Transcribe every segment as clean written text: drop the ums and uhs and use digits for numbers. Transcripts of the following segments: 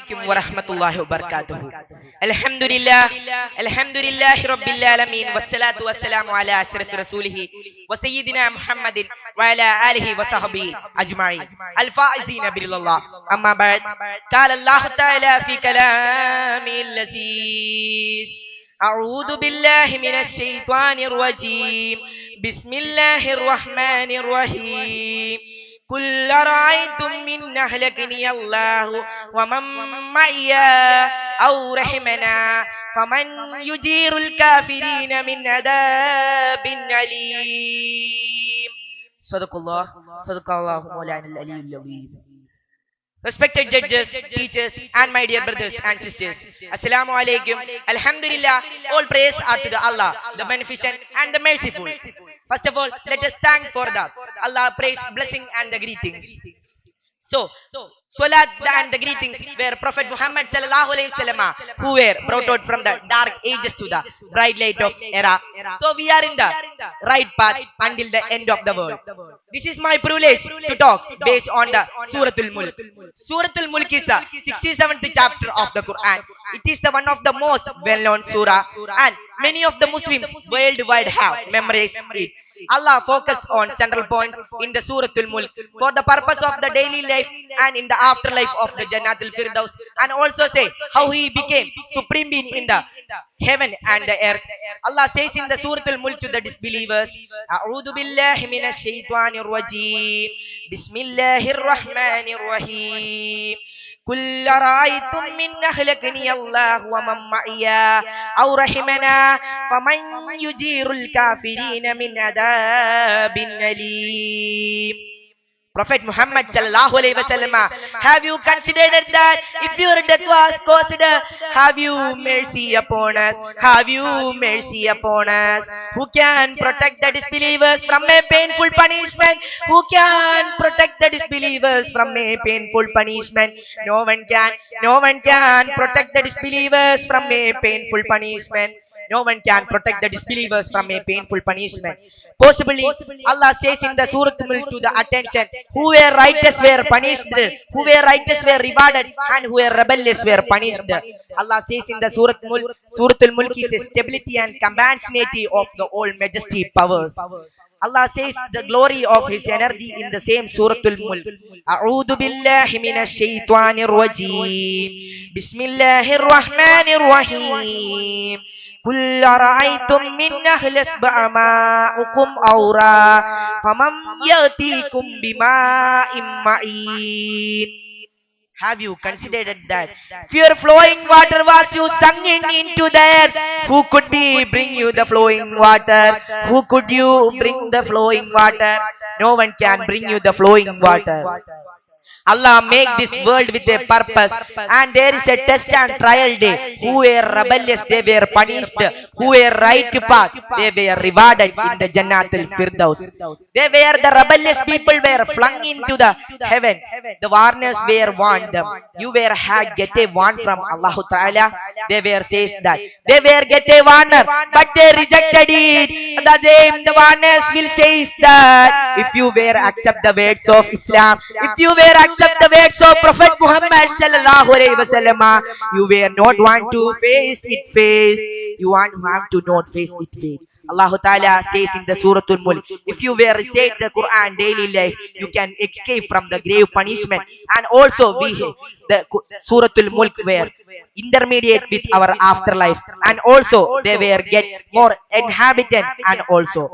alaikum wa rahmatullahi wa barakatuh. Alhamdulillah, alhamdulillahi rabbil alamin, wassalatu wassalamu ala ashrafir rasulihi wa sayyidina Muhammadin wa ala alihi wa sahbihi ajma'in. Al-faizina billah. Amma ba'd. Qala Allah ta'ala fi kalamil aziz. أعوذ بالله من الشيطان الرجيم بسم الله الرحمن الرحيم قل أرأيتم من أهلكني الله ومن معي أو رحمنا فمن يجير الكافرين من عذاب أليم صدق الله مولانا العلي العظيم. Respected judges, teachers, and my dear brothers and sisters, Assalamu alaikum. Alhamdulillah, all praise are to the Allah, the beneficent and the merciful. First of all, let us thank for that. Allah praise, blessing, and the greetings. So, salat and the greetings were Prophet Muhammad sallallahu alaihi wasallam, who were brought out from the dark ages to the bright light of era. So we are in the right path until the end of the world. This is my privilege to talk based on the Suratul Mulk. Suratul Mulk is the 67th chapter of the Quran. It is the one of the most well-known surah, and many of the Muslims worldwide have memorized it. Allah focus on central points in the Suratul Mulk for the purpose of the daily life and in the afterlife of the Jannatul Firdaus, and also say how he became supreme being in the heaven and the earth. Allah says in the Suratul Mulk to the disbelievers, A'udhu billahi minash shaitanir rajim, Bismillahir Rahmanir Rahim. قل أرأيتم من أهلكني الله ومن معي أو رحمنا فمن يجير الكافرين من عذاب أليم. Prophet Muhammad sallallahu alaihi wasallam, have you considered that if your death was caused, have you mercy upon us? Have you mercy upon us? Who can protect the disbelievers from a painful punishment? Who can protect the disbelievers from a painful punishment? No one can. No one can protect the disbelievers from a painful punishment. No one can protect the disbelievers from a painful punishment. Possibly, Allah says in the Surah Mulk to the attention, who were righteous were punished, who were righteous were rewarded, and who were rebellious were punished. Allah says in the Surah Mulk is a stability and compassionate of the all majesty powers. Allah says the glory of his energy in the same Suratul Mulk. A'udhu billahi minash shaitanir rajim. Bismillahir Rahmanir Rahim. قل أرأيتم من أهل السبع ماؤكم أورا فمن يأتيكم بماء معين. Have you considered that pure flowing water was you sung into the earth? Who could bring you the flowing water? Who could you bring the flowing water? No one can bring you the flowing water. Allah make this world with a purpose, and there is a test and trial day. Who were rebellious, they were punished. Who were right path, they were rewarded in the Jannatul Firdaus. They were the rebellious people were flung into the heaven. The warners were warned them. You were get a warn from Allah Ta'ala. They were says that they were get a warner, but they rejected it. The warners will say that if you were accept the words of Islam, if you were accept the words of Prophet Muhammad sallallahu alaihi wasallam, you were not want to face it face. You want to not face it face. Allah Ta'ala says in the Suratul Mulk, if you were recite the Quran daily life, you can escape from the grave punishment. And also the Suratul Mulk were intermediate with our afterlife, and also they were get more inhabitant, and also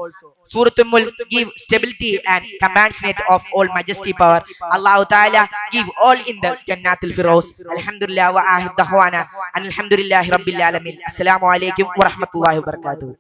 Suratul Mulk give stability and compassionate of all majesty power. Allah Ta'ala give all in the Jannatul Firdaus. Alhamdulillah wa ahid dahwana and alhamdulillahi rabbil alamin. Assalamu alaikum wa rahmatullahi wa barakatuh.